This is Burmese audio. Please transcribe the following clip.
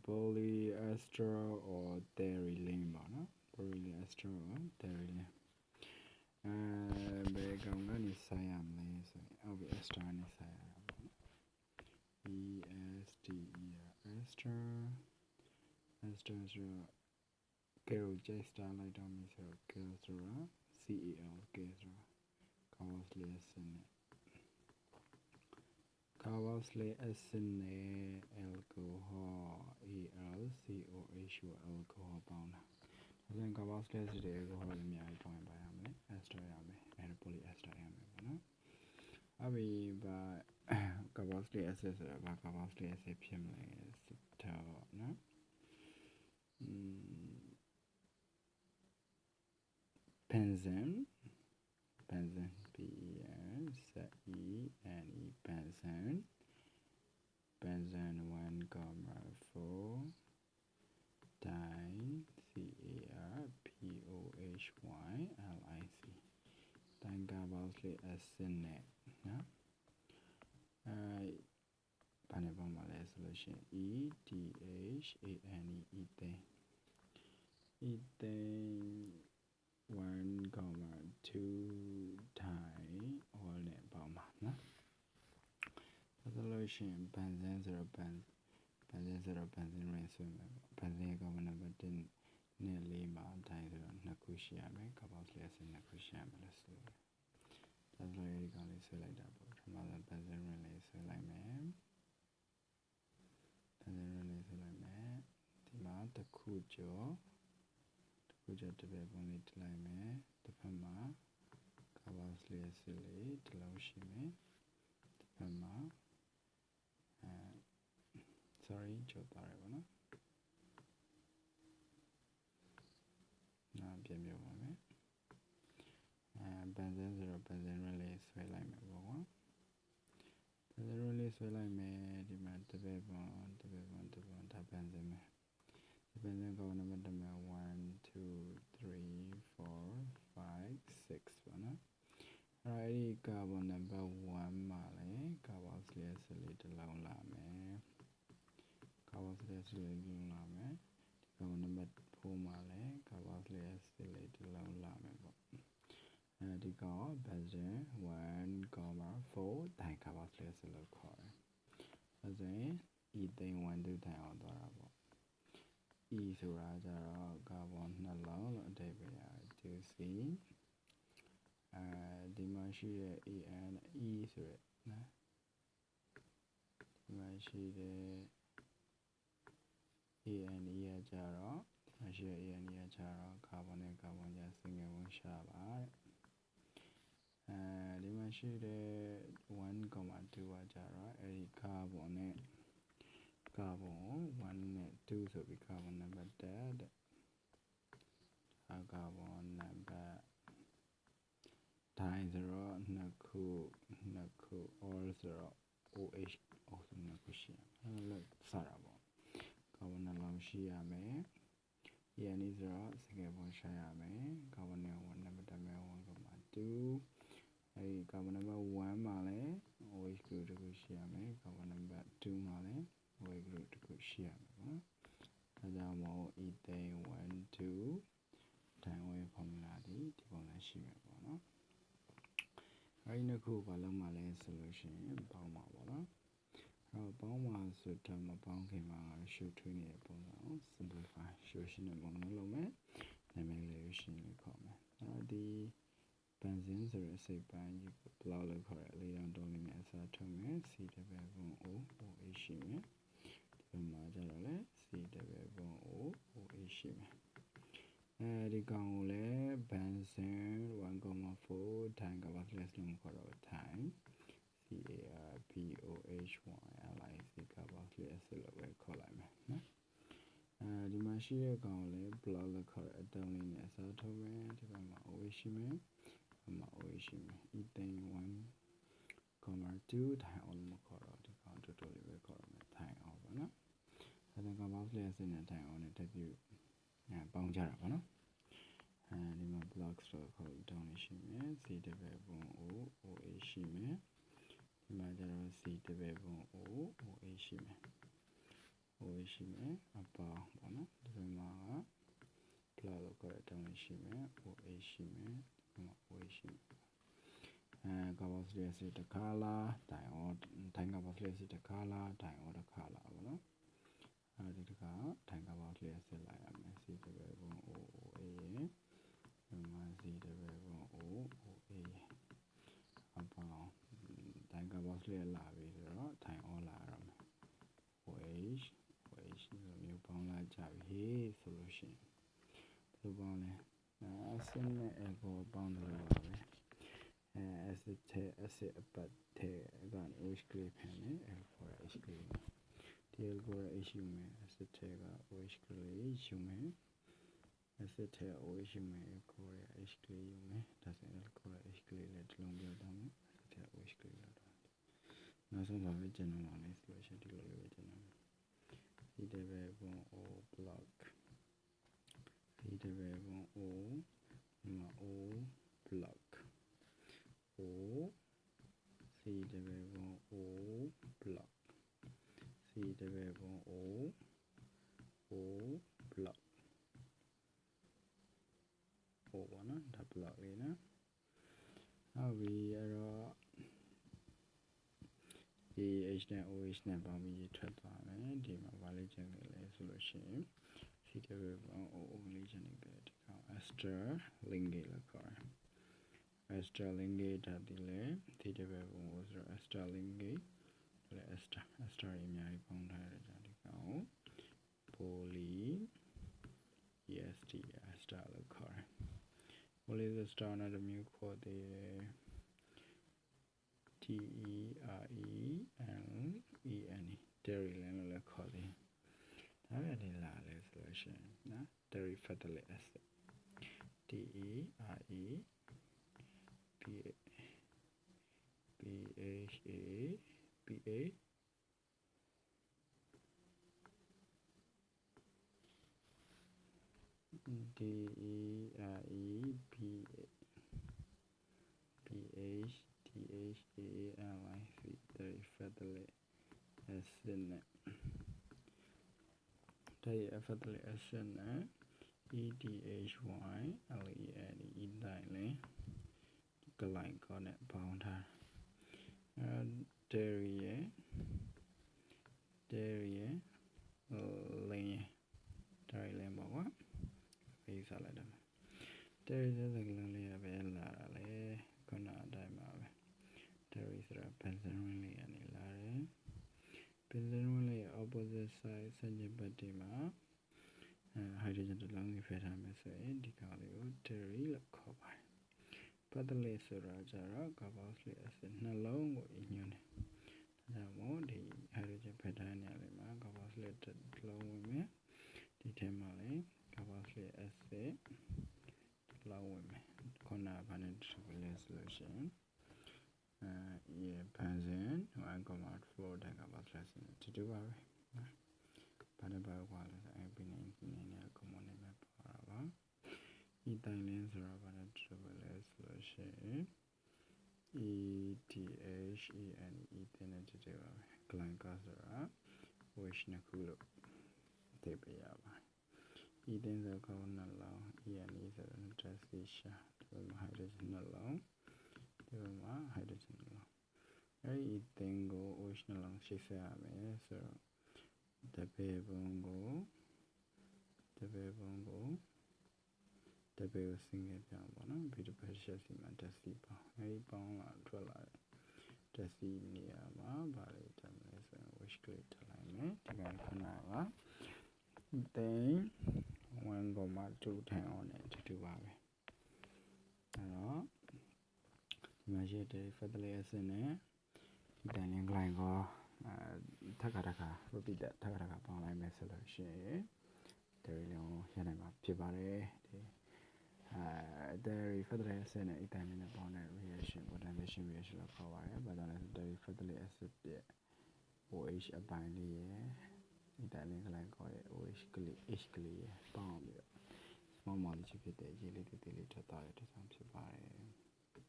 polyester or terylene ပေါ့နော် polyester or terylene ဘယ်ကောင်ကနေဆိုင်ရမလဲဆိုရင် ester နဲ့ဆိုင်ရတာပေါ့နော် ester ester ဆိုတော့ carboxylic ester လိုက်တော့မယ်ဆိုတော့ cal ဆိုတာ cal cal ဆိုတာ carboxylic acid နဲ့ carboxylic acid နဲ့ alcohol AlCOH ကို alcohol ပေါင်းတာဒါဆိုရင် carboxylic acid တွေ alcohol တွေအများကြီးပေါင်းရင်ပါရမယ် ester ရမယ်အဲ့ဒါ polyester ရမယ်ပေါ့နော်အဲ့ဒီဘာ carboxylic acid ဆိုတာဘာ carboxylic acid ဖြစ်မလဲဆိုတော့နော် benzene benzene benzene benzene 1,4 dicarboxylic dicarboxylic acid နဲ့နော်ဘာနဲ့ပေါင်းပါလဲဆိုလို့ရှိရင် ethane ethane 1,2 diol နဲ့ပေါင်းပါနော်ဒါဆိုလို့ရှိရင် benzene ဆိုတော့ benzene ဆိုတော့ benzene ring ဆိုမယ်ပေါ့ benzene ရဲ့ carbon number 1နဲ့4မှာ di ဆိုတော့2ခုရှိရမယ် carboxylic acid 2ခုရှိရမယ်လို့ဆိုတယ်ဒါဆိုရင်ဒီကောင်လေးဆွဲလိုက်တာပေါ့ပထမဆုံး benzene ring လေးဆွဲလိုက်မယ် benzene ring လေးဆွဲလိုက်မယ်ဒီမှာတစ်ခုကျော်တစ်ပဲပုံလေးထလိုက်မယ်တစ်ဖက်မှာ carboxylic acid လေးတစ်လုံးရှိမယ်တစ်ဖက်မှာsorry ကျော်သွားတယ်ပေါ့နော်နောက်ပြန်ပြောပါမယ်benzene ဆိုတော့ benzene ring လေးဆွဲလိုက်မယ်ပေါ့ကွာ benzene ring လေးဆွဲလိုက်မယ်ဒီမှာတစ်ပဲပုံဒါ benzene ပဲ benzene ကောင်နံပါတ်1မှာ1 2 3 4 5 6ပေါ့နော်အဲ့ဒီ carbon number 1မှာလဲ carboxylic acid လေးတစ်လုံးလာမယ် carboxylic acid လေးတစ်လုံးလာမယ်ဒီ carbon number 4မှာလဲ carboxylic acid လေးတစ်လုံးလာမယ်ပေါ့ဒီကောင် benzene 1,4 dicarboxylic acid လို့ခေါ်တယ်ဒါဆိုရင် ethane 1,2 diol သွားတာပေါ့ E ဆိုတာကြတော့ carbon 2လုံးလို့အဓိပ္ပာယ်ရတယ် 2C ဒီမှာရှိတဲ့ AN E ဆိုရက်နော်ဒီမှာရှိတဲ့ AN E ကကြတော့ဒီမှာရှိတဲ့ AN E ကကြတော့ carbon နဲ့ carbon ကြား single bond ရှာပါဒီမှာရှိတဲ့ 1,2 ကကြတော့အဲ့ဒီ carbon နဲ့ carbon 1 နဲ့ 2ဆိုပြီး carbon number 1တဲ့carbon number တိုင်းဆိုတော့2ခု all ဆိုတော့ OH ဆို2ခုရှိရမယ်လို့စတာပေါ့ carbon နှလုံးရှိရမယ် AN ဆိုတော့ single bond ရှာရမယ် carbon နဲ့ 1 number 1,2အဲ့ဒီ carbon number 1မှာလဲ OH group တစ်ခုရှိရမယ် carbon number 2မှာလဲ OH group တစ်ခုရှိရမယ်ပေါ့နော်ဒါကြောင့်မို့ ethane 1,2 diol formula ဒီပုံစံရှိမယ်ပေါ့နော်အဲ့ဒီနှစ်ခုဘာလုံးမှာလဲဆိုလို့ရှိရင်ပေါင်းပါပေါ့နော်အဲ့တော့ပေါင်းပါဆိုတော့မပေါင်းခင်မှာရှုပ်ထွေးနေတဲ့ပုံစံကို simplify ရှုပ်ရှင်းတဲ့ပုံစံလုပ်မယ်နာမည်လေးရှင်းလေးခေါ်မယ်အဲ့တော့ဒီ benzene ဆိုတဲ့အစိတ်ပိုင်းကြီးကိုဘယ်လောက်လို့ခေါ်ရလဲလေးတောင်တုံးလေးနဲ့အစားထုတ်မယ် C တပည့်ပုံ OH ရှိမယ်ဒီမှာကျတော့လဲ C တပည့်ပုံ OH ရှိမယ်ဒီကောင်ကိုလည်း benzene 1,4 dicarboxylic acid လို့ခေါ်တော့ CARBOH1 carboxylic acid လို့ပဲခေါ်လိုက်မယ်နော်ဒီမှာရှိတဲ့ကောင်ကိုလည်း block လို့ခေါ်တဲ့အတုံးလေးနဲ့အစားထိုးမယ်ဒီဘက်မှာ OH ရှိမယ်ဒီမှာ OH ရှိမယ် ethane 1,2 diol လို့ခေါ်တော့ဒီကောင်တူတူလေးပဲခေါ်ရမယ် diol ပေါ့နော်ဒါဆို carboxylic acid နဲ့ diol နဲ့တက်ပြီးပေါင်းကြတာပေါ့နော်ဒီမှာ blocks လို့ခေါ်တဲ့တောင်းလေးရှိမယ် C တပည့်ပုံ OH ရှိမယ်ဒီမှာကျတော့ C တပည့်ပုံ OH ရှိမယ် OH ရှိမယ်အပေါင်းပေါ့နော်ဒီဘက်မှာက plus လို့ခေါ်တဲ့ term ရှိမယ် OH ရှိမယ်ဒီမှာ OH ရှိမယ်carboxylic acid တစ်ခါလားတိုင်း carboxylic acid တစ်ခါလားတိုင်း တစ်ခါလားပေါ့နော်ဒီတစ်ခါတိုင်း carboxylic acid လိုက်ရမယ် C တပည့်ပုံ OOA ရဲ့ဒီမှာ C တပည့်ပုံ OOA ရဲ့အပေါင်းတိုင်း carboxylic လာပြီဆိုတော့တိုင်း လာရမယ် OH ဆိုမျိုးပေါင်းလိုက်ကြပြီဆိုလို့ရှိရင်ဘယ်လိုပေါင်းလဲacid နဲ့ alcohol ပေါင်းတယ်လို့ပါပဲacid ထဲ acid အပတ်ထဲကနေ OH ကလေးဖယ်မယ် alcohol ရဲ့ H ကလေးဒီ alcohol ရဲ့ H ယူမယ် acid ထဲက OH ကလေးယူမယ် acid ထဲ OH ယူမယ် alcohol ရဲ့ H ကလေးယူမယ်ဒါဆိုရင် alcohol ရဲ့ H ကလေးလည်းတစ်လုံးပြောက်သွားမယ် acid ထဲ OH ကလေးလောက်တော့နောက်ဆုံးပါပဲကျန်တော့မှာလေဆိုလို့ရှိရင်ဒီလိုလေးပဲကျန်တော့ဒီတပည့်ပုံ O block ဒီတပည့်ပုံ O ဒီမှာ O block O C တပည့်ပုံ O block C တပည့်ပုံ O block O ပါနော်ဒါ block လေးနော်ဟုတ်ပြီအဲ့တော့ ဒီ H နဲ့ OH နဲ့ပေါင်းပြီးထွက်သွားမယ်ဒီမှာဘာလေးကျန်လဲဆိုလို့ရှိရင် C တပည့်ပုံ O လေးကျန်နေပြီဒီကောင် ester ligate လို့ခေါ်တယ်ester ligate ဒါဒီလေဒီတပည့်ပုံကိုဆိုတော့ ester ligate လေ ester အများကြီးပေါင်းထားရတဲ့ဒီကောင် poly ester လို့ခေါ်တယ် poly ester နဲ့တမျိုးခေါ်သေးတယ် TERELEN terylene လို့လည်းခေါ်သေးတယ်ဒါပဲဒီလာလဲဆိုလို့ရှိရင်နော် terephthalate acid terephthalate acid နဲ့ terephthalate acid နဲ့ EDHY LEN ethylene glycol နဲ့ပေါင်းထားdairy ရဲ့ lane ပေါ့ကွာပေးစားလိုက်တယ် dairy ဆိုတဲ့ကလေးလေးပဲလာတာလေခုနအတိုင်းပါပဲ dairy ဆိုတာ benzene လေးကနေလာတယ် benzene လေးရဲ့ opposite side ဆန့်ကျင်ဘက်တွေမှာhydrogen တစ်လုံးစီဖယ်ထားမယ်ဆိုရင်ဒီကောင်လေးကို dairy လို့ခေါ်ပါတယ် phthaleate ဆိုတာကျတော့ carboxylic acid နှလုံးကိုညွှန်းတယ်ဒါကြောင့်မို့ဒီ hydrogen ဖယ်ထားတဲ့နေရာလေးမှာ carboxylic တစ်လုံးဝင်မယ်ဒီထဲမှာလည်း carboxylic acid တစ်လုံးဝင်မယ်ခုနကဘာနဲ့တူလဲဆိုလို့ရှိရင်benzene 1,4 carboxylic acid တူတူပါပဲဘာနဲ့ပါကွာလဲဆိုရင်ပြီးနေနဲ့ common နဲ့ပဲပါပါ ethylene ဆိုတာဘာနဲ့တူလဲဆိုလို့ရှိရင် ETHENE ethane နဲ့တူတူပါပဲ glycol ဆိုတာ OH နှစ်ခုလို့သိပေးရပါတယ် ethane ဆိုကောင်းနှလုံး ENE ဆိုတော့ transition ဒီမှာ hydrogen နှလုံးဒီမှာ hydrogen နှလုံးအဲဒီ ethane ကို OH နှလုံးရှိတ်ဆက်ရမယ်ဆိုတော့တပည့်ပုံကိုsingle ပြောင်းပါနော် ပြီးတော့ pressure စီမှာ deci ပေါင်းအဲဒီပေါင်းလာထွက်လာတယ် deci နေရာမှာဘာလေးထပ်မလဲဆိုရင် OH ကလေးထပ်လိုက်မယ်ဒီကောင်ခဏက ethane 1,2 10 on နဲ့တူတူပါပဲအဲ့တော့ဒီမှာရှိတဲ့ phthalic acid နဲ့ ethylene glycol ထပ်ခါrepeat ထပ်ခါပေါင်းလိုက်မယ်ဆိုလို့ရှိရင် terylene ကိုရနိုင်မှာဖြစ်ပါတယ်phthalic acid နဲ့ ethylene နဲ့ပေါင်းတဲ့ reaction condensation reaction လို့ခေါ်ပါတယ်ဘာကြောင့်လဲဆိုတော့ phthalic acid ရဲ့ OH အပိုင်းလေးရယ် ethylene glycol ရဲ့ OH ကလေး H ကလေးရယ်ပေါင်းပြီးတော့ small molecule ဖြစ်တဲ့ရေလေးသေးသေးလေးထွက်သွားတဲ့အတွက်ကြောင့်ဖြစ်ပါတယ်